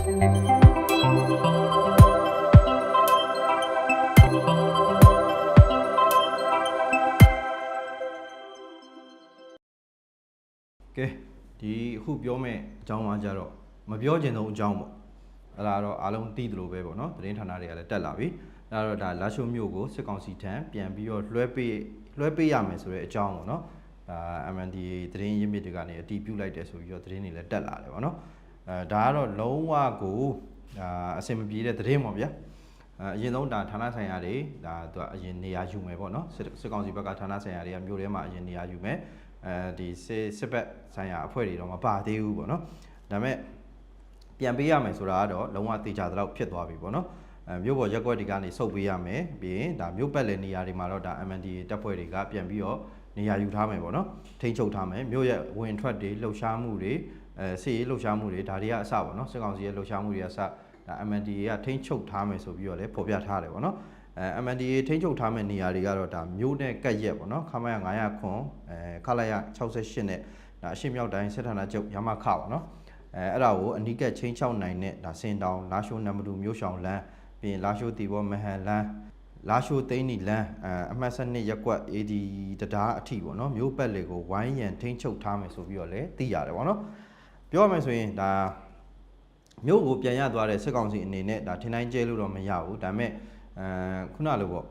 ကဲဒီအခုပြောမဲ့အကြောင်းအကြတော့မပြောချင်တော့အကြောင်းပေါ့အဲ့ဒါတော့အားလုံးသိသလိုပဲပေါ့နော်သတင်းဌာနတွေကလည်းတက်လာပြီအဲ့တော့ဒါလာရှိုးမြို့ကိုစစ်ကောင်စီထံပြန်ပြီးတော့လွှဲပေးရမယ်ဆိုတဲ့အကြောင်းပေါ့နော်ဒါ MNDAA သတင်းရင်းမြစ်တွေကနေအတည်ပြုလိုက်တယ်ဆိုပြီးတော့သတင်းတွေလည်းတက်လာတယ်ပေါ့နော်ဒါကတော့လုံးဝကိုအဆင်မပြေတဲ့သတင်းပေါ့ဗျာအရင်ဆုံးဒါဌာနဆိုင်ရာတွေဒါသူကအရင်နေရာယူမယ်ပေါ့နော်စစ်ကောင်စီဘက်ကဌာနဆိုင်ရာတွေကမြို့ထဲမှာအရင်နေရာယူမယ်ဒီစစ်ဘက်ဆိုင်ရာအဖွဲ့တွေတော့မပါသေးဘူးပေါ့နော်ဒါပေမဲ့ပြန်ပေးရမယ်ဆိုတာကတော့လုံးဝတေချာတဲ့လောက်ဖြစ်သွားပြီပေါ့နော်မြို့ပေါ်ရက်ကွက်တွေကနေစုပ်ပေးရမယ်ပြီးရင်ဒါမြို့ပတ်လည်နေရာတွေမှာတော့ဒါ MNDAA တပ်ဖွဲ့တွေကပြန်ပြီးတော့နေရာယူထားမယ်ပေါ့နော်ထိန်းချုပ်ထားမယ်မြို့ရဲ့ဝင်ထွက်တွေလှုပ်ရှားမှုတွေစစ်ရေးလှုပ်ရှားမှုတွေဒါတွေကအစပေါ့နော်စစ်ကောင်စီရဲ့လှုပ်ရှားမှုတွေကအစဒါ MNDAA ကထိန်းချုပ်ထားမယ်ဆိုပြီးတော့လည်းဖော်ပြထားတယ်ပေါ့နော်MNDAA ထိန်းချုပ်ထားမယ့်နေရာတွေကတော့ဒါမြို့နဲ့ကပ်ရက်ပေါ့နော်ခမရ900ခွန်ခလာရ68နဲ့ဒါအရှေ့မြောက်တိုင်းစစ်ဌာနချုပ်ရမခပေါ့နော်အဲ့ဒါကိုအနီးကပ်ချင်းချောက်နိုင်တဲ့ဒါစင်တောင်လာရှိုးနံပါတ်2မြို့ဆောင်လမ်းပြီးရင်လာရှိုးတီဘောမဟန်လမ်းလာရှိုးသိန်းနီလမ်းအမှတ်7ရက်ကွက် AD တရားအထိပေါ့နော်မြို့ပတ်လေကိုဝိုင်းရန်ထိန်းချုပ်ထားမယ်ဆိုပြီးတော့လည်းသိရတယ်ပေါ့နော်ပြောရမယ်ဆိုရင်ဒါမြို့ကိုပြန်ရသွားတဲ့စစ်ကောင်စီအနေနဲ့ဒါထင်တိုင်းကျဲလို့တော့မရဘူးဒါပေမဲ့ခုနလိုပေါ့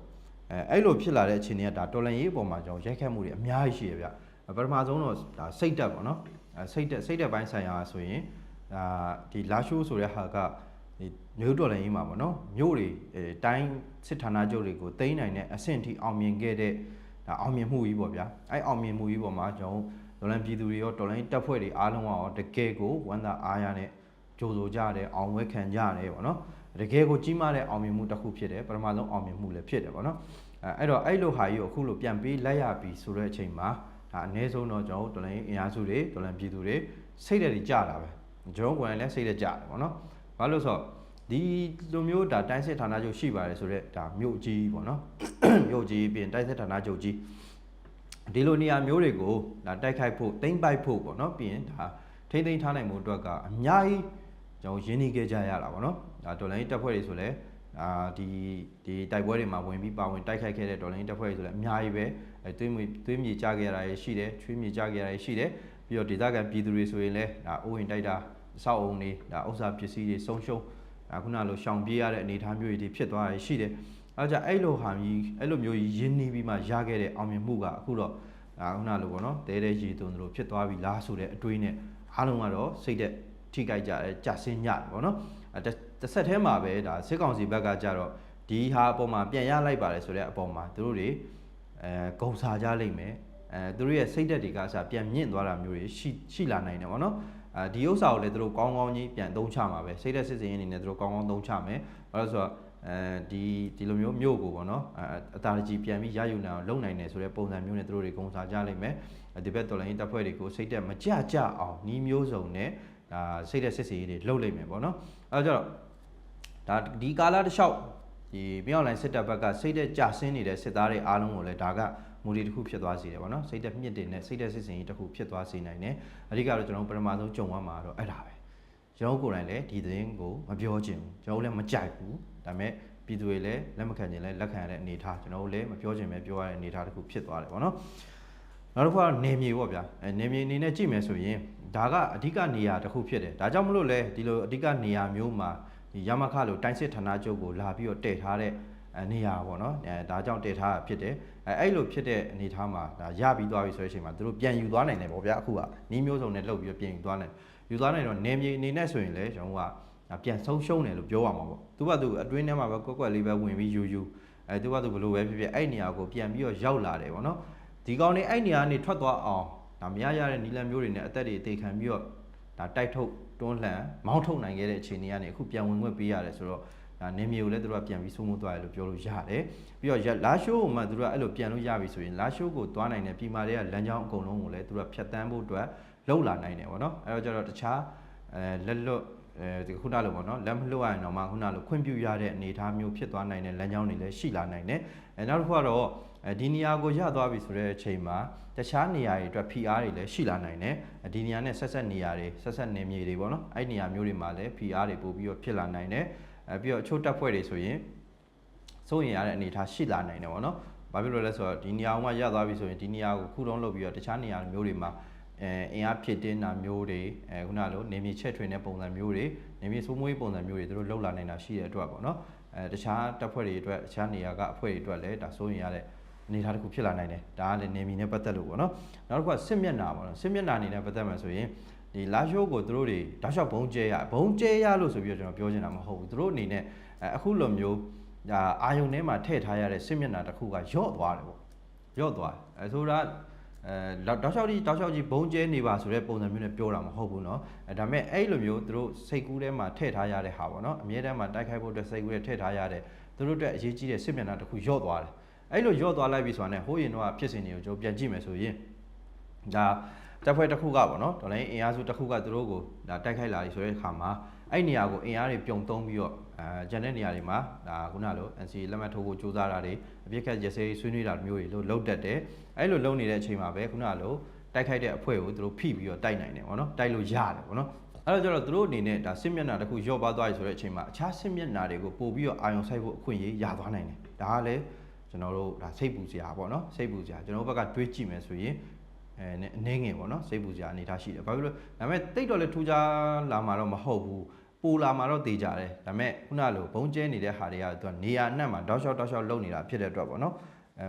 အဲ့လိုဖြစ်လာတဲ့အခြေအနေကဒါတော်လန်ရေးအပေါ်မှာကျွန်တော်ရိုက်ခတ်မှုတွေအများကြီးရှိရဗျပထမဆုံးတော့ဒါစိတ်တက်ပေါ့နော်စိတ်တက်ပိုင်းဆိုင်ရာဆိုရင်ဒါဒီလာရှိုးဆိုတဲ့ဟာကဒီမြို့တော်လန်ရေးမှာပေါ့နော်မြို့တွေတိုင်းစစ်ဌာနချုပ်တွေကိုတိန်းနိုင်တဲ့အဆင့်ထိအောင်မြင်ခဲ့တဲ့ဒါအောင်မြင်မှုကြီးပေါ့ဗျာအဲ့အောင်မြင်မှုကြီးပေါ်မှာကျွန်တော်တော်လန်ပြည်သူတွေရောတော်လန်တပ်ဖွဲ့တွေအားလုံးရောတကယ်ကိုဝမ်းသာအားရနဲ့ကြိုဆိုကြတယ်အောင်ဝဲခံကြတယ်ပေါ့နော်တကယ်ကိုကြီးမားတဲ့အောင်မြင်မှုတစ်ခုဖြစ်တယ်ပထမဆုံးအောင်မြင်မှုလည်းဖြစ်တယ်ပေါ့နော်အဲ့တော့အဲ့လိုဟာကြီးကိုအခုလိုပြန်ပေးလိုက်ရပြီဆိုတဲ့အချိန်မှာဒါအနည်းဆုံးတော့ကျွန်တော်တော်လိုင်းအင်အားစုတွေတော်လိုင်းပြည်သူတွေစိတ်ဓာတ်တွေကြတာပဲကျွန်တော်ကိုယ်တိုင်လည်းစိတ်ဓာတ်ကြတယ်ပေါ့နော်ဘာလို့ဆိုတော့ဒီလိုမျိုးဒါတိုင်းစစ်ဌာနချုပ်ရှိပါတယ်ဆိုတော့ဒါမြို့ကြီးပေါ့နော်မြို့ကြီးပြင်တိုင်းစစ်ဌာနချုပ်ကြီးဒီလိုနေရာမျိုးတွေကိုဒါတိုက်ခိုက်ဖို့တိမ့်ပိုက်ဖို့ပေါ့နော်ပြီးရင်ဒါထိမ့်သိမ်းထားနိုင်မှုအတွက်ကအများကြီးကျွန်တော်ရင်းနှီးခဲ့ကြရတာပေါ့နော်ဒါတော်လိုင်းတပ်ဖွဲ့တွေဆိုလဲဒီတိုက်ပွဲတွေမှာဝင်ပြီးပါဝင်တိုက်ခိုက်ခဲ့တဲ့တော်လိုင်းတပ်ဖွဲ့တွေဆိုလဲအများကြီးပဲသွေးမြေကြခဲ့ရတာရှိတယ်ချွေးမြေကြခဲ့ရတာရှိတယ်ပြီးတော့ဒေသခံပြည်သူတွေဆိုရင်လဲဒါအိုးဝင်တိုက်တာစောက်အုံတွေဒါဥစ္စာပစ္စည်းတွေဆုံးရှုံးခုနလိုရှောင်ပြေးရတဲ့အနေအထားမျိုးတွေဖြစ်သွားရရှိတယ်အဲကြောင့်အဲ့လိုဟာကြီးအဲ့လိုမျိုးရင်းနှီးပြီးမှရခဲ့တဲ့အောင်မြင်မှုကအခုတော့ခုနလိုပေါ့နော်တဲရည်သွန်းတို့ဖြစ်သွားပြီလားဆိုတဲ့အတွေးနဲ့အားလုံးကတော့စိတ်သက်ထိကြိုက်ကြတယ်ကြဆင်းညတယ်ပေါ့နော်တစ်ဆက်တည်းမှာပဲဒါစစ်ကောင်စီဘက်ကကြတော့ဒီဟာအပေါ်မှာပြန်ရလိုက်ပါတယ်ဆိုတဲ့အပေါ်မှာသူတို့တွေဂုံစားကြလိမ့်မယ်သူတို့ရဲ့စိတ်သက်တွေကစပြန်မြင့်သွားတာမျိုးတွေရှိလာနိုင်တယ်ပေါ့နော်ဒီဥစ္စာကိုလည်းသူတို့ကောင်းကောင်းကြီးပြန်သုံးချမှာပဲစိတ်သက်စစ်စင်ရင်းနေနဲ့သူတို့ကောင်းကောင်းသုံးချမယ်ဘာလို့ဆိုတော့ဒီလိုမျိုးမြို့ကိုပေါ့နော်အတားကြီးပြန်ပြီးရယူနိုင်အောင်လုပ်နိုင်တယ်ဆိုတဲ့ပုံစံမျိုးနဲ့သူတို့တွေဂုံစားကြလိမ့်မယ်ဒီဘက်တော်လိုင်းတပ်ဖွဲ့တွေကိုစိတ်သက်မကြအောင်နီးမျိုးစုံနဲ့ဒါစိတ်သက်စစ်စင်ရေးတွေလှုပ်လိုက်မယ်ပေါ့နော်အဲကြတော့ဒါဒီကာလတစ်လျှောက်ဒီမြောက်လိုင်းစစ်တပ်ဘက်ကစိတ်သက်ကြဆင်းနေတဲ့စစ်သားတွေအားလုံးကိုလည်းဒါကမူလီတစ်ခုဖြစ်သွားစေတယ်ပေါ့နော်စိတ်သက်မြင့်တင်တဲ့စိတ်သက်စစ်စင်ရေးတစ်ခုဖြစ်သွားစေနိုင်တယ်အဓိကတော့ကျွန်တော်ပထမဆုံးကြုံရမှာတော့အဲ့ဒါပဲကျွန်တော်ကိုယ်တိုင်လည်းဒီသတင်းကိုမပြောချင်ဘူးကျွန်တော်လည်းမကြိုက်ဘူးဒါပေမဲ့ပြည်သူတွေလည်းလက်မခံချင်လည်းလက်ခံရတဲ့အနေအထားကျွန်တော်လည်းမပြောချင်ပဲပြောရတဲ့အနေအထားတစ်ခုဖြစ်သွားတယ်ပေါ့နော်နောက်တစ်ခါနေမြေပေါ့ဗျာနေမြေအနေနဲ့ကြည့်မယ်ဆိုရင်ဒါကအဓိကနေရာတစ်ခုဖြစ်တယ်ဒါကြောင့်မလို့လဲဒီလိုအဓိကနေရာမျိုးမှာဒီရမခလိုတိုင်းစစ်ဌာနချုပ်ကိုလာပြီးတော့တည်ထားတဲ့နေရာပေါ့နော်ဒါကြောင့်တည်ထားတာဖြစ်တယ်အဲ့လိုဖြစ်တဲ့အနေအထားမှာဒါရပြီးသွားပြီဆိုတဲ့အချိန်မှာသူတို့ပြန်ယူသွားနိုင်တယ်ပေါ့ဗျာအခုကနီးမျိုးစုံနဲ့လှုပ်ပြီးတော့ပြန်ယူသွားနိုင်တော့နေမြေအနေနဲ့ဆိုရင်လေကျွန်တော်ကပြန်ဆုံးရှုံးတယ်လို့ပြောရမှာပေါ့သူကသူအတွင်းထဲမှာပဲကွက်လေးပဲဝင်ပြီးယူသူကသူဘလို့ပဲဖြစ်ဖြစ်အဲ့နေရာကိုပြန်ပြီးတော့ရောက်လာတယ်ပေါ့နော်ဒီကောင်နေအဲ့နေရာကနေထွက်သွားအောင်ဒါမရတဲ့နီလန်မျိုးတွေနဲ့အသက်တွေအသေးခံပြီးတော့ဒါတိုက်ထုတ်တွန်းလှန်မောင်းထုတ်နိုင်ခဲ့တဲ့အခြေအနေကနေအခုပြန်ဝင်ခွင့်ပေးရတယ်ဆိုတော့ဒါနေမြေကိုလည်းသူတို့ကပြန်ပြီးစိုးမိုးသွားတယ်လို့ပြောလို့ရတယ်ပြီးတော့လာရှိုးကိုမှသူတို့ကအဲ့လိုပြန်လို့ရပြီဆိုရင်လာရှိုးကိုသွားနိုင်တဲ့ပြည်မာတွေကလမ်းကြောင်းအကုန်လုံးကိုလည်းသူတို့ကဖြတ်တန်းဖို့အတွက်လှုပ်လာနိုင်တယ်ပေါ့နော်အဲ့တော့ကျတော့တခြားလက်လွတ် ဒီခုနလိုပေါ့နော်လက်မလွတ်ရရင်တော့မှခုနလိုခွင့်ပြုရတဲ့အနေအထားမျိုးဖြစ်သွားနိုင်တဲ့လမ်းကြောင်းတွေလည်းရှိလာနိုင်တယ်နောက်တစ်ခုကတော့ဒီနေရာကိုရသွားပြီဆိုတဲ့အချိန်မှာတခြားနေရာတွေအတွက် PR တွေလည်းရှိလာနိုင်တယ်ဒီနေရာနဲ့ဆက်နေရာတွေဆက်နေမြေတွေပေါ့နော်အဲ့နေရာမျိုးတွေမှာလည်း PR တွေပို့ပြီးတော့ဖြစ်လာနိုင်တယ်ပြီးတော့အချို့တပ်ဖွဲ့တွေဆိုရင်စိုးရင်ရတဲ့အနေအထားရှိလာနိုင်တယ်ပေါ့နော်ဘာဖြစ်လို့လဲဆိုတော့ဒီနေရာကရသွားပြီဆိုရင်ဒီနေရာကိုခုတုံးလုပ်ပြီးတော့တခြားနေရာမျိုးတွေမှာအင်အားဖြစ်တင်းတာမျိုးတွေခုနလိုနေမြေချက်ထွင်တဲ့ပုံစံမျိုးတွေနေမြေစိုးမိုးရေးပုံစံမျိုးတွေသူတို့လှုပ်လာနိုင်တာရှိတဲ့အတွက်ပေါ့နော်တခြားတပ်ဖွဲ့တွေအတွက်တခြားနေရာကအဖွဲ့တွေအတွက်လည်းဒါစိုးရင်ရတဲ့အနေအထားတစ်ခုဖြစ်လာနိုင်တယ်ဒါကလည်းနေမြေနဲ့ပတ်သက်လို့ပေါ့နော်နောက်တစ်ခုကစစ်မျက်နှာပေါ့နော်စစ်မျက်နှာအနေနဲ့ပတ်သက်မှာဆိုရင်ဒီလာရှိုးကိုသူတို့တွေတောက်လျှောက်ဘုံကျဲရလို့ဆိုပြီးတော့ကျွန်တော်ပြောချင်တာမဟုတ်ဘူးသူတို့အနေနဲ့အခုလိုမျိုးဒါအာယုံထဲမှာထည့်ထားရတဲ့စစ်မျက်နှာတစ်ခုကယော့သွားတယ်ပေါ့ယော့သွားဆိုတာတောက်လျှောက်ကြီးဘုံကျဲနေပါဆိုတဲ့ပုံစံမျိုးနဲ့ပြောတာမဟုတ်ဘူးเนาะဒါပေမဲ့အဲ့လိုမျိုးသူတို့စိတ်ကူးထဲမှာထည့်ထားရတဲ့ဟာပေါ့เนาะအမြဲတမ်းမှာတိုက်ခိုက်ဖို့အတွက်စိတ်ကူးထဲထည့်ထားရတဲ့သူတို့အတွက်အရေးကြီးတဲ့စစ်မျက်နှာတစ်ခုယော့သွားတယ်အဲ့လိုယော့သွားလိုက်ပြီဆိုတာနဲ့ဟိုးရင်တော့ဖြစ်စဉ်တွေကိုကျွန်တော်ပြန်ကြည့်မယ်ဆိုရင်ဒါတပ်ဖွဲ့တစ်ခုကပေါ့เนาะဒေါ်လာအင်အားစုတစ်ခုကသူတို့ကိုဒါတိုက်ခိုက်လာပြီဆိုတဲ့အခါမှာအဲ့နေရာကိုအင်အားတွေပြုံသုံးပြီးတော့ကျန်တဲ့နေရာတွေမှာဒါခုနလို NCA လက်မှတ်ထိုးဖို့ကြိုးစားတာတွေအပြစ်ခတ်ရစဲဆွေးနွေးတာမျိုးတွေလို့လုပ်တတ်တယ်အဲ့လိုလုပ်နေတဲ့အချိန်မှာပဲခုနလိုတိုက်ခိုက်တဲ့အဖွဲ့ကိုသူတို့ဖိပြီးတော့တိုက်နိုင်တယ်ပေါ့နော်တိုက်လို့ရတယ်ပေါ့နော်အဲ့တော့ကျတော့သူတို့အနေနဲ့ဒါစစ်မျက်နှာတစ်ခုရော့ပါသွားပြီဆိုတဲ့အချိန်မှာအခြားစစ်မျက်နှာတွေကိုပို့ပြီးတော့အာရုံစိုက်ဖို့အခွင့်အရေးရသွားနိုင်တယ်ဒါကလည်းကျွန်တော်တို့ဒါစိတ်ပူစရာပေါ့နော်စိတ်ပူစရာကျွန်တော်တို့ဘက်ကတွေးကြည့်မယ်ဆိုရင်အနေငယ်ပေါ့နော်စိတ်ပူစရာအနေထားရှိတယ်ဘာဖြစ်လို့ဒါပေမဲ့တိတ်တော့လည်းထူးခြားလာမှာတော့မဟုတ်ဘူးပူလာမှာတော့တေးကြတယ်ဒါပေမဲ့ခုနလိုဘုံကျဲနေတဲ့ဟာတွေကသူကနေရာအနှံ့မှာတောက်လျှောက်လုံနေတာဖြစ်တဲ့အတွက်ပေါ့နော်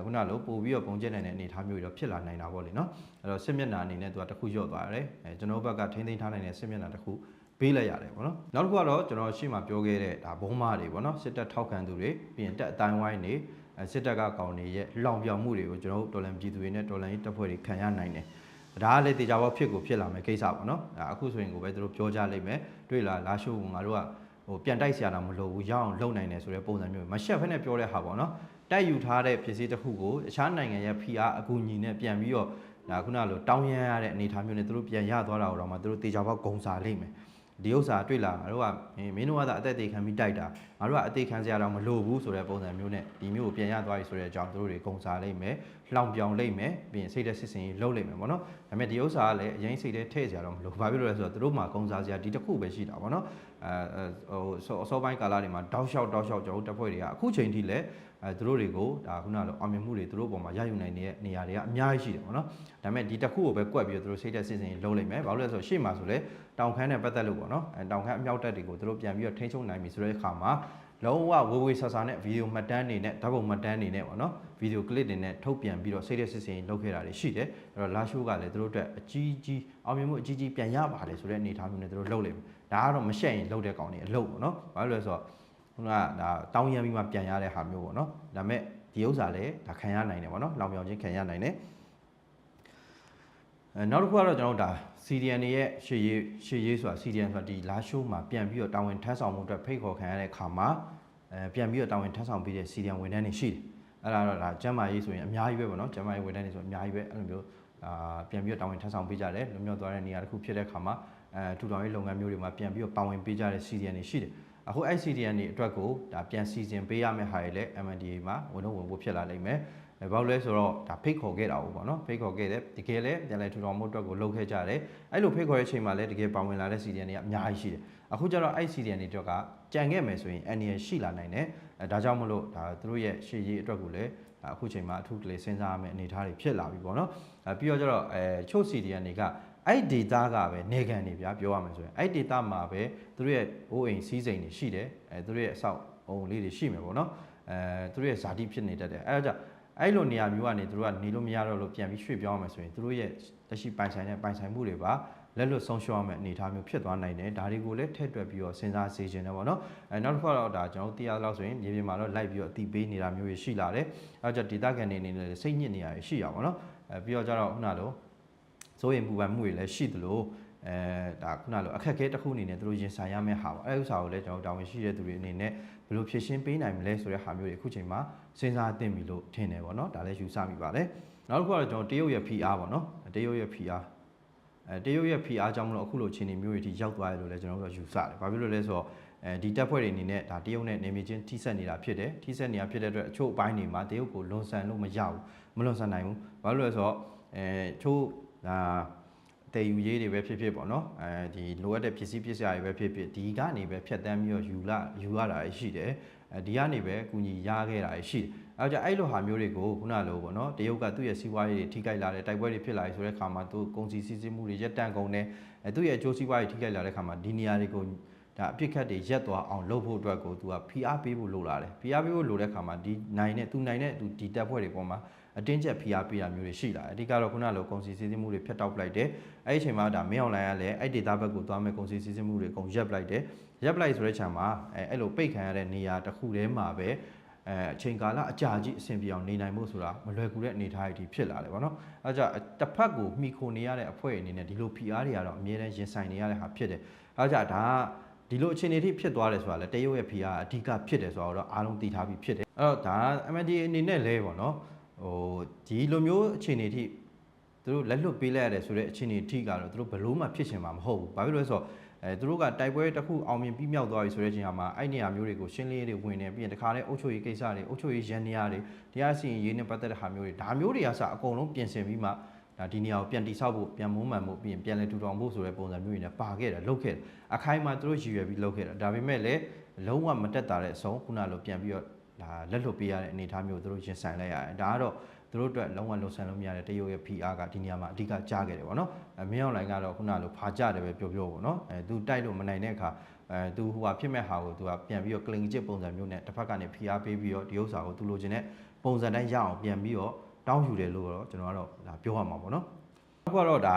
ခုနလိုပို့ပြီးတော့ဘုံကျဲနိုင်တဲ့အနေအထားမျိုးတွေတော့ဖြစ်လာနိုင်တာပေါ့လေနော်အဲ့တော့စစ်မျက်နှာအနေနဲ့သူကတစ်ခုလျော့သွားတယ်ကျွန်တော်ဘက်ကထိန်းသိမ်းထားနိုင်တဲ့စစ်မျက်နှာတစ်ခုပေးလိုက်ရတယ်ပေါ့နော်နောက်တစ်ခုကတော့ကျွန်တော်ရှေ့မှာပြောခဲ့တဲ့ဒါဘုံမားတွေပေါ့နော်စစ်တပ်ထောက်ခံသူတွေပြီးရင်တပ်အတိုင်းဝိုင်းတွေစစ်တပ်ကကောင်တွေရဲ့လောင်ပြောင်မှုတွေကိုကျွန်တော်တို့တော်လန်ပြည်သူတွေနဲ့တော်လန်ရေးတပ်ဖွဲ့တွေခံရနိုင်တယ်ဒါကလည်းတေချာဘောဖြစ်လာမယ်ကိစ္စပေါ့နော်အခုဆိုရင်ကိုပဲသူတို့ပြောကြလိမ့်မယ်တွေ့လားလာရှိုးကငါတို့ကဟိုပြန်တိုက်စရာတော့မလိုဘူးရအောင်လုံနိုင်တယ်ဆိုတဲ့ပုံစံမျိုးမရှက်ဖက်နဲ့ပြောတဲ့ဟာပေါ့နော်တိုက်ယူထားတဲ့ပစ္စည်းတစ်ခုကိုအခြားနိုင်ငံရဲ့ PR အကူအညီနဲ့ပြန်ပြီးတော့ဒါခုနလိုတောင်းရမ်းရတဲ့အနေအထားမျိုးနဲ့သူတို့ပြန်ရသွားတာတော့မှသူတို့တေချာဘောဂုံစာလိမ့်မယ်ဒီဥစ္စာတွေ့လာငါတို့ကမင်းတို့ကသာအသက်သေးခံပြီးတိုက်တာငါတို့ကအသေးခံစရာတော့မလိုဘူးဆိုတဲ့ပုံစံမျိုးနဲ့ဒီမျိုးကိုပြန်ရသွားပြီဆိုတဲ့အကြောင်းသူတို့တွေဂုံစာလိမ့်မယ်လှောင်ပြောင်လိမ့်မယ်ပြီးရင်စိတ်သက်စစ်စင်လှုပ်လိမ့်မယ်ပေါ့နော်ဒါပေမဲ့ဒီဥစ္စာကလည်းအရင်စိတ်ထဲထည့်စရာတော့မလိုဘာဖြစ်လို့လဲဆိုတော့သူတို့မှာဂုံစာစရာဒီတစ်ခုပဲရှိတာပေါ့နော်ဟိုအစောပိုင်းကာလတွေမှာတောက်လျှောက်ကျွန်တော်တို့တပ်ဖွဲ့တွေကအခုချိန်ထိလည်းသူတို့တွေကိုဒါခုနလိုအောင်မြင်မှုတွေသူတို့ပေါ်မှာရယူနိုင်တဲ့နေရာတွေကအများကြီးရှိတယ်ပေါ့နော်ဒါပေမဲ့ဒီတစ်ခုကိုပဲကွက်ပြီးတော့သူတို့စိတ်သက်စစ်စင်လှုပ်လိမ့်မယ်ဘာလို့လဲဆိုတော့ရှေ့မှာဆိုလဲတောင်ခမ်းနဲ့ပတ်သက်လို့ပေါ့နော်တောင်ခမ်းအမြောက်တက်တွေကိုသူတို့ပြန်ပြီးတော့ထိန်းချုပ်နိုင်ပြီဆိုတဲ့အခါမှာလုံးဝဝေဆာဆာနဲ့ဗီဒီယိုမှတ်တမ်းတွေနဲ့ဓာတ်ပုံမှတ်တမ်းတွေနဲ့ပေါ့နော်ဗီဒီယိုကလစ်တွေနဲ့ထုတ်ပြန်ပြီးတော့စိတ်သက်စစ်စင်လုပ်ခဲ့တာတွေရှိတယ်အဲ့တော့လာရှိုးကလည်းသူတို့အတွက်အကြီးအောင်မြင်မှုအကြီးပြန်ရပါတယ်ဆိုတဲ့အနေအထားမျိုးနဲ့သူတို့လုပ်လိမ့်မယ်ဒါကတော့မရှက်ရင်လုပ်တဲ့ကောင်တွေအလုပ်ပေါ့နော်ဘာလို့လဲဆိုတော့ခုနကဒါတောင်းရမ်းပြီးမှပြန်ရတဲ့ဟာမျိုးပေါ့နော်ဒါပေမဲ့ဒီဥစ္စာလည်းဒါခံရနိုင်တယ်ပေါ့နော်လောင်ပြောင်ချင်းခံရနိုင်တယ်နောက်တစ်ခုကတော့ကျွန်တော်တို့ဒါ CDN တွေရဲ့ရှေ့ရေးဆိုတာ CDN ဆိုတာဒီလာရှိုးမှာပြန်ပြီးတော့တာဝန်ထမ်းဆောင်မှုအတွက်ဖိတ်ခေါ်ခံရတဲ့အခါမှာပြန်ပြီးတော့တာဝန်ထမ်းဆောင်ပြီးတဲ့ CDN ဝန်ထမ်းတွေရှိတယ်အဲ့ဒါတော့ဒါကျန်းမာရေးဆိုရင်အများကြီးပဲပေါ့နော်ကျန်းမာရေးဝန်ထမ်းတွေဆိုအများကြီးပဲအဲ့လိုမျိုးပြန်ပြီးတော့တာဝန်ထမ်းဆောင်ပေးကြတယ်လွန်မြောက်သွားတဲ့နေရာတစ်ခုဖြစ်တဲ့အခါမှာထူထောင်ရေးလုပ်ငန်းမျိုးတွေမှာပြန်ပြီးတော့ပါဝင်ပေးကြတဲ့ CDN တွေရှိတယ်အခုအဲ့ CDN တွေအတွက်ကိုဒါပြန်စီစဉ်ပေးရမယ့်ဟာတွေလည်း MNDAA မှာဝင်ဖို့ဖြစ်လာလိမ့်မယ်ဘာလို့လဲဆိုတော့ဒါဖိတ်ခေါ်ခဲ့တာပေါ့နော်ဖိတ်ခေါ်ခဲ့တယ်တကယ်လည်းပြန်လဲထူထောင်မှုအတွက်ကိုလုပ်ခဲ့ကြတယ်အဲ့လိုဖိတ်ခေါ်တဲ့အချိန်မှာလည်းတကယ်ပါဝင်လာတဲ့ CDN တွေကအများကြီးရှိတယ်အခုကျတော့အဲ့ CDN တွေအတွက်ကကြံခဲ့မယ်ဆိုရင် NDA ရှိလာနိုင်တယ်ဒါကြောင့်မလို့ဒါသူတို့ရဲ့ရှေ့ရေးအတွက်ကိုလည်းအခုချိန်မှာအထူးကလေးစဉ်းစားရမယ့်အနေအထားတွေဖြစ်လာပြီပေါ့နော်ပြီးတော့ကျတော့ချို့ CDN တွေကအဲ့ data ကပဲနေခံနေဗျာပြောရမယ်ဆိုရင်အဲ့ data မှာပဲသူတို့ရဲ့အိုးအိမ်စီးစိမ်တွေရှိတယ်သူတို့ရဲ့အဆောက်အုံလေးတွေရှိမယ်ပေါ့နော်သူတို့ရဲ့ဇာတိဖြစ်နေတတ်တယ်အဲ့ဒါကြောင့်အဲ့လိုနေရာမျိုးကနေသူတို့ကနေလို့မရတော့လို့ပြန်ပြီးရွှေ့ပြောင်းအောင်မယ်ဆိုရင်သူတို့ရဲ့လက်ရှိပိုင်ဆိုင်မှုတွေပါလက်လွတ်ဆုံးရှုံးရမယ့်အနေအထားမျိုးဖြစ်သွားနိုင်တယ်ဒါတွေကိုလည်းထည့်တွက်ပြီးတော့စဉ်းစားစေချင်တယ်ပေါ့နော်နောက်တစ်ခါတော့ဒါကျွန်တော်သိရလောက်ဆိုရင်မြေပြင်မှာတော့လိုက်ပြီးတော့အတိပေးနေတာမျိုးတွေရှိလာတယ်အဲကြောင့်ဒေတာကန်နေနေနဲ့စိတ်ညစ်နေရရှိရပါပေါ့နော်ပြီးတော့ကျတော့ခုနလိုစိုးရင်ပူပန်မှုတွေလည်းရှိသလိုဒါခုနလိုအခက်အခဲတစ်ခုအနေနဲ့သူတို့ရင်ဆိုင်ရမယ့်ဟာပါအဲဥစ္စာကိုလည်းကျွန်တော်တာဝန်ရှိတဲ့သူတွေအနေနဲ့ဘယ်လိုဖြည့်ရှင်းပေးနိုင်မလဲဆိုတဲ့ဟာမျိုးတွေအခုချိန်မှာစဉ်းစားသင့်ပြီလို့ထင်တယ်ပေါ့နော်ဒါလည်းယူဆမိပါတယ်နောက်တစ်ခုကတော့ကျွန်တော်တရုတ်ရဲ့ PR ပေါ့နော်တရုတ်ရဲ့ PR တရုတ်ရဲ့ PR ကြောင့်မလို့အခုလိုအခြေအနေမျိုးတွေထိရောက်သွားရလို့လည်းကျွန်တော်တို့ယူဆတယ်။ဘာဖြစ်လို့လဲဆိုတော့ဒီတပ်ဖွဲ့တွေအနေနဲ့ဒါတရုတ်နဲ့နေမြေချင်းထိစပ်နေတာဖြစ်တယ်။ထိစပ်နေတာဖြစ်တဲ့အတွက်အချို့အပိုင်းတွေမှာတရုတ်ကိုလွန်ဆန်လို့မရဘူး။မလွန်ဆန်နိုင်ဘူး။ဘာလို့လဲဆိုတော့ချို့ဒါတည်ယူရေးတွေပဲဖြစ်ဖြစ်ပေါ့နော်ဒီလိုအပ်တဲ့ပစ္စည်းပစ္စယတွေပဲဖြစ်ဖြစ်ဒီကနေပဲဖြတ်တန်းပြီးတော့ယူရတာရှိတယ်ဒီကနေပဲအကူအညီရခဲ့တာရှိတယ်အဲကြောင့်အဲ့လိုဟာမျိုးတွေကိုခုနလိုပေါ့နော်တရုတ်ကသူ့ရဲ့စီးပွားရေးတွေထိခိုက်လာတယ်တိုက်ပွဲတွေဖြစ်လာပြီဆိုတဲ့အခါမှာသူကုန်စည်စီးဆင်းမှုတွေရပ်တန့်ကုန်တယ်သူ့ရဲ့အကျိုးစီးပွားရေးထိခိုက်လာတဲ့အခါမှာဒီနေရာတွေကိုဒါအပြစ်ခတ်တွေရက်သွားအောင်လုပ်ဖို့အတွက်ကိုသူက PR ပေးဖို့လိုလာတယ် PR ပေးဖို့လိုတဲ့အခါမှာဒီနိုင်တဲ့ဒီတပ်ဖွဲ့တွေပေါ်မှာအတင်းကျပ် PR ပေးတာမျိုးတွေရှိလာတယ်အဓိကတော့ခုနလိုကုန်စည်စီးဆင်းမှုတွေဖျက်တောက်ပလိုက်တယ်အဲ့ဒီအချိန်မှာဒါမင်းအောင်လှိုင်ကလည်းအဲ့ data ဘက်ကိုသွားမဲ့ကုန်စည်စီးဆင်းမှုတွေအကုန်ရပ်ပလိုက်တယ်ရပ်ပလိုက်ဆိုတဲ့ချိန်မှာအဲ့လိုပိတ်ခံရတဲ့နေရာတစ်ခုတည်းမှာပဲအချိန်ကာလအကြာကြီးအဆင်ပြေအောင်နေနိုင်ဖို့ဆိုတာမလွယ်ကူတဲ့အနေအထားတွေဖြစ်လာတယ်ပေါ့နော်အဲကြောင့်တစ်ဖက်ကိုမှီခိုနေရတဲ့အဖွဲ့အနေနဲ့ဒီလို PR တွေကတော့အမြဲတမ်းရင်ဆိုင်နေရတဲ့ဟာဖြစ်တယ်အဲကြောင့်ဒါဒီလိုအခြေအနေထိဖြစ်သွားတယ်ဆိုတာလေတရုတ်ရဲ့ PR အဓိကဖြစ်တယ်ဆိုတော့အားလုံးသိထားပြီးဖြစ်တယ်အဲ့တော့ဒါ MND အနေနဲ့လဲပေါ့နော်ဒီလိုမျိုးအခြေအနေထိသူတို့လက်လွတ်ပေးလိုက်ရတယ်ဆိုတဲ့အခြေအနေထိကတော့သူတို့ဘလို့မှဖြစ်ချင်မှာမဟုတ်ဘူး။ဘာဖြစ်လို့လဲဆိုတော့သူတို့ကတိုက်ပွဲတစ်ခုအောင်မြင်ပြီးမြောက်သွားပြီဆိုတဲ့အချိန်မှာအဲ့နေရာမျိုးတွေကိုရှင်းလင်းရေးတွေဝင်နေပြီးရင်တခါတည်းအုပ်ချုပ်ရေးကိစ္စတွေအုပ်ချုပ်ရေးရန်နေရာတွေတရားစီရင်ရေးနဲ့ပတ်သက်တဲ့ဟာမျိုးတွေဒါမျိုးတွေကစအကုန်လုံးပြင်ဆင်ပြီးမှဒါဒီနေရာကိုပြန်တိဆောက်ဖို့ပြန်မွမ်းမံဖို့ပြီးရင်ပြန်လည်ထူထောင်ဖို့ဆိုတဲ့ပုံစံမျိုးတွေနဲ့ပါခဲ့တယ်လုပ်ခဲ့တယ်အခိုင်အမာသူတို့ရည်ရွယ်ပြီးလုပ်ခဲ့တယ်ဒါပေမဲ့လည်းလုံးဝမတက်တာတဲ့အဆုံးခုနလိုပြန်ပြီးတော့ဒါလက်လွတ်ပေးရတဲ့အနေအထားမျိုးသူတို့ရင်ဆိုင်လိုက်ရတယ်ဒါကတော့သူတို့အတွက်လုံးဝလုံဆန်လို့မရတဲ့တရုတ်ရဲ့ PR ကဒီနေရာမှာအဓိကကြားခဲ့တယ်ပေါ့နော်မင်းအောင်လှိုင်ကတော့ခုနလိုဖာကြတယ်ပဲပြောပေါ့နော်သူတိုက်လို့မနိုင်တဲ့အခါသူဟိုဟာဖြစ်မဲ့ဟာကိုသူကပြန်ပြီးတော့ကလင်ကျစ်ပုံစံမျိုးနဲ့တစ်ဖက်ကနေ PR ပေးပြီးတော့ဒီဥစ္စာကိုသူလိုချင်တဲ့ပုံစံတိုင်းရအောင်ပြန်ပြီးတော့တောင်းယူတယ်လို့တော့ကျွန်တော်ကတော့ဒါပြောရမှာပေါ့နော်အခုကတော့ဒ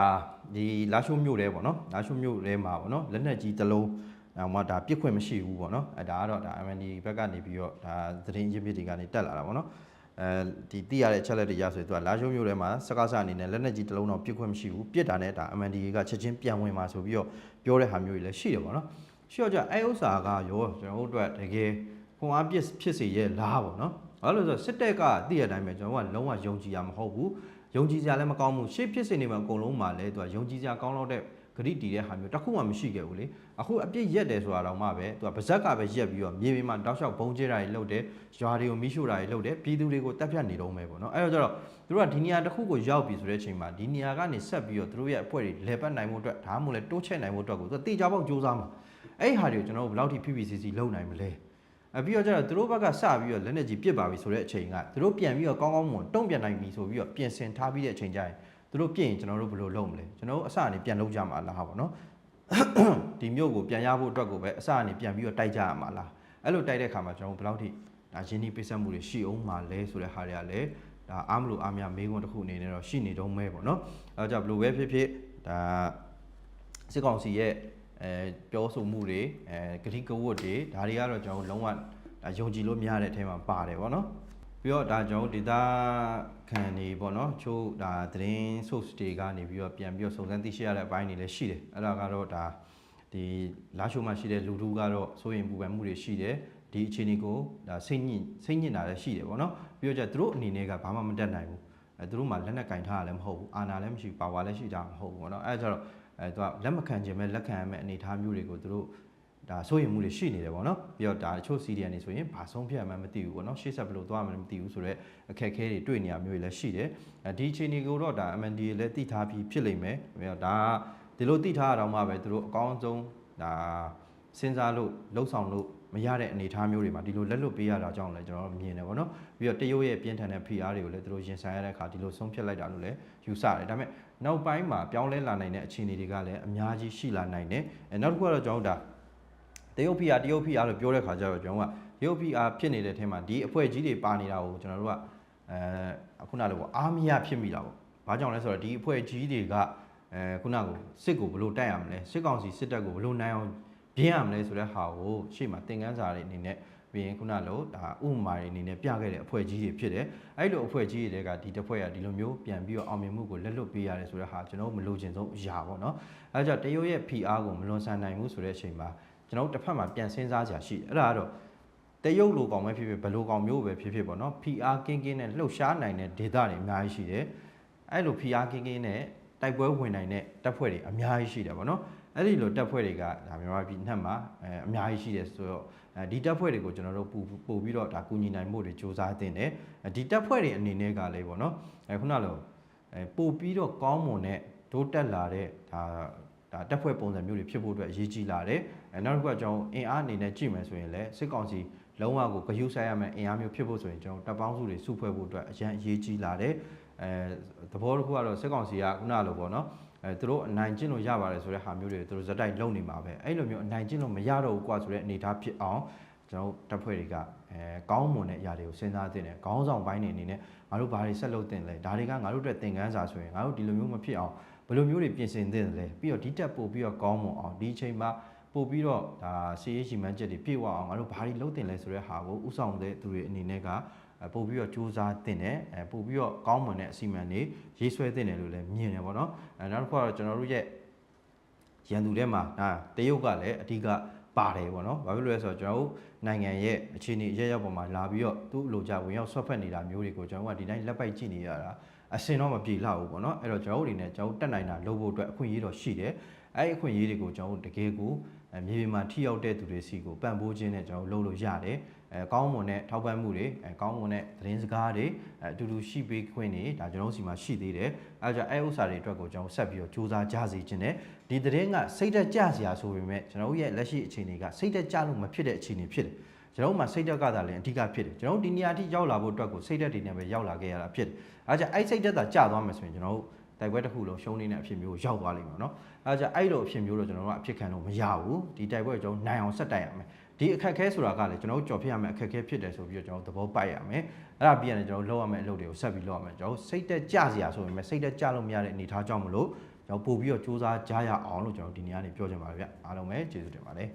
ါဒီလာရှိုးမြို့တဲပေါ့နော်လာရှိုးမြို့တဲမှာပေါ့နော်လက်နက်ကြီးတစ်လုံးမှဒါပြစ်ခွင့်မရှိဘူးပေါ့နော်ဒါကတော့ဒါ MND ဘက်ကနေပြီးတော့ဒါသတင်းရင်းမြစ်တွေကနေတက်လာတာပေါ့နော်ဒီသိရတဲ့အချက်လက်တွေရဆိုရင်သူကလာရှိုးမျိုးထဲမှာစကားစအနေနဲ့လက်နက်ကြီးတစ်လုံးတော့ပြစ်ခွင့်မရှိဘူးပြစ်တာနဲ့ဒါ MNDA ကချက်ချင်းပြန်ဝင်มาဆိုပြီးတော့ပြောတဲ့ဟာမျိုးတွေလည်းရှိတယ်ပေါ့နော်ရှိတော့ကြအဲဥစ္စာကရောကျွန်တော်တို့အတွက်တကယ်ခွန်အားပြစ်ဖြစ်စေရဲ့လားပေါ့နော်ဘာလို့လဲဆိုတော့စစ်တပ်ကသိရတဲ့အတိုင်းပဲကျွန်တော်ကလုံးဝယုံကြည်ရမဟုတ်ဘူးယုံကြည်စရာလည်းမကောင်းဘူးရှေ့ဖြစ်စေနေမှာအကုန်လုံးမှာလဲသူကယုံကြည်စရာကောင်းတော့တဲ့ဂရိတီတဲ့ဟာမျိုးတစ်ခုမှမရှိခဲ့ဘူးလေအခုအပြစ်ရက်တယ်ဆိုတာတော့မှပဲသူကဗဇက်ကပဲရက်ပြီးတော့မြေပြင်မှာတောက်လျှောက်ဘုံကျဲတာတွေလုပ်တယ်ရွာတွေကိုမိရှို့တာတွေလုပ်တယ်ပြည်သူတွေကိုတပ်ဖြတ်နေတော့မယ်ပေါ့နော်အဲ့တော့ကျတော့သူတို့ကဒီနေရာတစ်ခုကိုရောက်ပြီဆိုတဲ့အချိန်မှာဒီနေရာကနေဆက်ပြီးတော့သူတို့ရဲ့အဖွဲ့တွေလဲပတ်နိုင်မှုအတွက်ဒါမှမဟုတ်လဲတိုးချဲ့နိုင်မှုအတွက်ကိုသူတေချာပေါက်စူးစမ်းမှာအဲ့ဒီဟာတွေကိုကျွန်တော်တို့ဘယ်လောက်ထိ PPCC လုပ်နိုင်မလဲပြီးတော့ကျတော့သူတို့ဘက်ကစပြီးတော့လက်နက်ကြီးပစ်ပါပြီဆိုတဲ့အချိန်ကသူတို့ပြန်ပြီးတော့ကောင်းကောင်းမွန်တုံ့ပြန်နိုင်ပြီဆိုပြီးတော့ပြင်ဆင်ထားပြီးတဲ့အချိန်ကျရင်သူတို့ပြင်ရင်ကျွန်တော်တို့ဘယ်လိုလုပ်မလဲကျွန်တော်တို့အစအနေပြန်လုပ်ကြမှာလားပေါ့နော်ဒီမျိုးကိုပြန်ရဖို့အတွက်ကိုပဲအစအနေပြန်ပြီးတော့တိုက်ကြရမှာလားအဲ့လိုတိုက်တဲ့အခါမှာကျွန်တော်တို့ဘယ်လောက်ထိဒါရင်းနှီးပိတ်ဆက်မှုတွေရှိအောင်မှာလဲဆိုတဲ့ဟာတွေကလည်းဒါအားမလို့အားမရမေးခွန်းတစ်ခုအနေနဲ့တော့ရှိနေတော့မဲပေါ့နော်အဲကြောင့်ဘယ်လိုပဲဖြစ်ဖြစ်ဒါစစ်ကောင်စီရဲ့ပြောဆိုမှုတွေဂတိကဝတ်တွေဒါတွေကတော့ကျွန်တော်တို့လုံးဝယုံကြည်လို့မရတဲ့အထဲမှာပါတယ်ပေါ့နော်ပြီးတော့ဒါကျွန်တော်ဒေတာခံနေပေါ့နော်ချို့ဒါသတင်း source တွေကနေပြီးတော့ပြန်ပြီးတော့စုံစမ်းသိရှိရတဲ့အပိုင်းတွေလည်းရှိတယ်အဲ့ဒါကတော့ဒါဒီလာရှိုးမှာရှိတဲ့လူထုကတော့စိုးရင်ပူပန်မှုတွေရှိတယ်ဒီအခြေအနေကိုဒါစိတ်ညစ်တာလည်းရှိတယ်ပေါ့နော်ပြီးတော့ကျသူတို့အနေနဲ့ကဘာမှမတတ်နိုင်ဘူးသူတို့မှလက်နက်ကင်ထားရလည်းမဟုတ်ဘူးအာဏာလည်းမရှိပါဝါလည်းရှိတာမဟုတ်ဘူးပေါ့နော်အဲ့ဒါကျတော့သူကလက်မခံခြင်းပဲလက်ခံရမယ့်အနေအထားမျိုးတွေကိုသူတို့ဒါစိုးရိမ်မှုတွေရှိနေတယ်ပေါ့နော်ပြီးတော့ဒါတချို့ CDN နေဆိုရင်ဘာဆုံးဖြတ်မှမသိဘူးပေါ့နော်ရှေ့ဆက်ဘယ်လိုသွားမှမသိဘူးဆိုတော့အခက်အခဲတွေတွေ့နေရမျိုးတွေလည်းရှိတယ်ဒီအခြေအနေကိုတော့ဒါ MNDA လည်းသိထားပြီးဖြစ်လိမ့်မယ်ပြီးတော့ဒါဒီလိုသိထားရတော့မှပဲသူတို့အကောင်းဆုံးဒါစဉ်းစားလို့လှုပ်ဆောင်လို့မရတဲ့အနေအထားမျိုးတွေမှာဒီလိုလက်လွတ်ပေးရတာကြောင့်လည်းကျွန်တော်တို့မြင်တယ်ပေါ့နော်ပြီးတော့တရုတ်ရဲ့ပြင်းထန်တဲ့ PR တွေကိုလည်းသူတို့ရင်ဆိုင်ရတဲ့အခါဒီလိုဆုံးဖြတ်လိုက်တာလို့လည်းယူဆတယ်ဒါပေမဲ့နောက်ပိုင်းမှာပြောင်းလဲလာနိုင်တဲ့အခြေအနေတွေကလည်းအများကြီးရှိလာနိုင်တယ်နောက်တစ်ခုကတော့ကျွန်တော်တို့ဒါတရုတ် PR လို့ပြောတဲ့ခါကျတော့ကျွန်တော်ကတရုတ် PR ဖြစ်နေတဲ့အထက်မှာဒီအဖွဲ့ကြီးတွေပါနေတာကိုကျွန်တော်တို့ကခုနလိုပေါ့အားမရဖြစ်မိတာပေါ့ဘာကြောင့်လဲဆိုတော့ဒီအဖွဲ့ကြီးတွေကခုနကစစ်ကိုဘယ်လိုတိုက်ရမလဲစစ်ကောင်စီစစ်တပ်ကိုဘယ်လိုနိုင်အောင်ပြင်းရမလဲဆိုတဲ့ဟာကိုရှေ့မှာသင်ခန်းစာတွေအနေနဲ့ပြီးရင်ခုနလိုဒါဥပမာတွေအနေနဲ့ပြခဲ့တဲ့အဖွဲ့ကြီးတွေဖြစ်တယ်အဲ့လိုအဖွဲ့ကြီးတွေကဒီတစ်ဖွဲ့ကဒီလိုမျိုးပြန်ပြီးတော့အောင်မြင်မှုကိုလက်လွတ်ပေးရတယ်ဆိုတဲ့ဟာကျွန်တော်မလိုချင်ဆုံးအရာပေါ့နော်အဲဒါကြောင့်တရုတ်ရဲ့ PR ကိုမလွန်ဆန်နိုင်ဘူးဆိုတဲ့အချိန်မှာကျွန်တော်တို့တစ်ဖက်မှာပြန်စဉ်းစားကြရှိတယ်အဲ့ဒါကတော့တရုတ်လိုကောင်ပဲဖြစ်ဖြစ်ဘယ်လိုကောင်မျိုးပဲဖြစ်ဖြစ်ပေါ့နော် PR ကင်းနဲ့လှုပ်ရှားနိုင်တဲ့ဒေတာတွေအများကြီးရှိတယ်အဲ့လို PR ကင်းနဲ့ တိုက်ပွဲဝင်နိုင်တဲ့တပ်ဖွဲ့တွေအများကြီးရှိတယ်ပေါ့နော်အဲ့ဒီလိုတပ်ဖွဲ့တွေကဒါမြန်မာပြည်နှက်မှာအများကြီးရှိတယ်ဆိုတော့ဒီတပ်ဖွဲ့တွေကိုကျွန်တော်တို့ပို့ပြီးတော့ဒါကူညီနိုင်မှုတွေစ조사တင်တယ်ဒီတပ်ဖွဲ့တွေအနေနဲ့ကလည်းပေါ့နော်ခုနလိုပို့ပြီးတော့ကောင်းမွန်တဲ့ဒိုးတက်လာတဲ့ဒါတပ်ဖွဲ့ပုံစံမျိုးတွေဖြစ်ဖို့အတွက်အရေးကြီးလာတယ်နောက်တစ်ခုကကျွန်တော်အင်အားအနေနဲ့ကြည့်မယ်ဆိုရင်လည်းစစ်ကောင်စီလုံးဝကိုဂရုစိုက်ရမယ်အင်အားမျိုးဖြစ်ဖို့ဆိုရင်ကျွန်တော်တပ်ပေါင်းစုတွေစုဖွဲ့ဖို့အတွက်အရန်အရေးကြီးလာတယ်သဘောတစ်ခုကတော့စစ်ကောင်စီကခုနလိုပေါ့နော်သူတို့အနိုင်ကျင့်လို့ရပါတယ်ဆိုတဲ့ဟာမျိုးတွေသူတို့ဇက်တိုက်လုံနေမှာပဲအဲ့လိုမျိုးအနိုင်ကျင့်လို့မရတော့ဘူးကွာဆိုတဲ့အနေအထားဖြစ်အောင်ကျွန်တော်တပ်ဖွဲ့တွေကကောင်းမွန်တဲ့အရာတွေကိုစဉ်းစားသင့်တယ်ခေါင်းဆောင်ပိုင်းတွေအနေနဲ့ငါတို့ဘာတွေဆက်လုပ်သင့်လဲဒါတွေကငါတို့အတွက်သင်ခန်းစာဆိုရင်ငါတို့ဒီလိုမျိုးမဖြစ်အောင်ဘယ်လိုမျိုးတွေပြင်ဆင်သင့်လဲပြီးတော့ဒီတက်ပို့ပြီးတော့ကောင်းမွန်အောင်ဒီအချိန်မှာပို့ပြီးတော့ဒါစီရေးရှိမှန်းချက်တွေပြည့်ဝအောင်ငါတို့ဘာတွေလုပ်သင့်လဲဆိုတဲ့ဟာကိုဥဆောင်တဲ့သူတွေအနေနဲ့ကပို့ပြီးတော့စူးစမ်းတင်တယ်ပို့ပြီးတော့ကောင်းမွန်တဲ့အစီအမံတွေရေးဆွဲတင်တယ်လို့လည်းမြင်တယ်ပေါ့နော်နောက်တစ်ခုကတော့ကျွန်တော်တို့ရဲ့ရန်သူထဲမှာတရုတ်ကလည်းအဓိကပါတယ်ပေါ့နော်ဘာဖြစ်လို့လဲဆိုတော့ကျွန်တော်တို့နိုင်ငံရဲ့အခြေအနေအရရောက်ပေါ်မှာလာပြီးတော့သူ့လိုကြဝင်ရောက်ဆွတ်ဖက်နေတာမျိုးတွေကိုကျွန်တော်ကဒီတိုင်းလက်ပိုက်ကြည့်နေရတာအစင်တော့မပြေလှဘူးပေါ့နော်အဲ့တော့ကျွန်တော်တို့အနေနဲ့ကျွန်တော်တက်နိုင်တာလုပ်ဖို့အတွက်အခွင့်အရေးတော့ရှိတယ်အဲ့အခွင့်အရေးတွေကိုကျွန်တော်တို့တကယ်ကိုမြေပြင်မှာထိရောက်တဲ့သူတွေစီကိုပံ့ပိုးခြင်းနဲ့ကျွန်တော်လုပ်လို့ရတယ်ကောင်းမွန်တဲ့ထောက်ပံ့မှုတွေကောင်းမွန်တဲ့သတင်းစကားတွေအတူတူရှိပေးခွင့်တွေဒါကျွန်တော်တို့စီမှာရှိသေးတယ်အဲဒါကြောင့်အဲ့ဥစ္စာတွေအတွက်ကိုကျွန်တော်ဆက်ပြီးတော့စူးစမ်းကြစေခြင်းနဲ့ဒီသတင်းကစိတ်သက်ကြစရာဆိုပေမဲ့ကျွန်တော်တို့ရဲ့လက်ရှိအခြေအနေကစိတ်သက်ကြလို့မဖြစ်တဲ့အခြေအနေဖြစ်တယ်ကျွန်တော်တို့မှာစိတ်သက်ကသာလည်းအဓိကဖြစ်တယ်ကျွန်တော်တို့ဒီနေရာအထိရောက်လာဖို့အတွက်ကိုစိတ်သက်တွေနဲ့ပဲရောက်လာခဲ့ရတာဖြစ်တယ်အဲဒါကြောင့်အဲ့စိတ်သက်သာကျသွားမယ်ဆိုရင်ကျွန်တော်တို့တိုက်ပွဲတစ်ခုလုံးရှုံးနေတဲ့အဖြစ်မျိုးရောက်သွားလိမ့်မယ်နော်အဲဒါကြောင့်အဲ့လိုအဖြစ်မျိုးတော့ကျွန်တော်တို့ကအဖြစ်ခံလို့မရဘူးဒီတိုက်ပွဲကိုကျွန်တော်နိုင်အောင်ဆက်တိုက်ရမယ်ဒီအခက်အခဲဆိုတာကလည်းကျွန်တော်တို့ကြော်ဖြစ်ရမယ်အခက်အခဲဖြစ်တယ်ဆိုပြီးတော့ကျွန်တော်သဘောပိုက်ရမယ်အဲ့ဒါပြီးရင်ကျွန်တော်လုပ်ရမယ့်အလုပ်တွေကိုဆက်ပြီးလုပ်ရမယ်ကျွန်တော်စိတ်သက်ကြစရာဆိုပေမဲ့စိတ်သက်ကြလို့မရတဲ့အနေအထားကြောင့်မလို့ကျွန်တော်ပို့ပြီးတော့စူးစမ်းကြရအောင်လို့ကျွန်တော်ဒီနေ့ကနေပြောချင်ပါတယ်ဗျအားလုံးပဲကျေးဇူးတင်ပါတယ်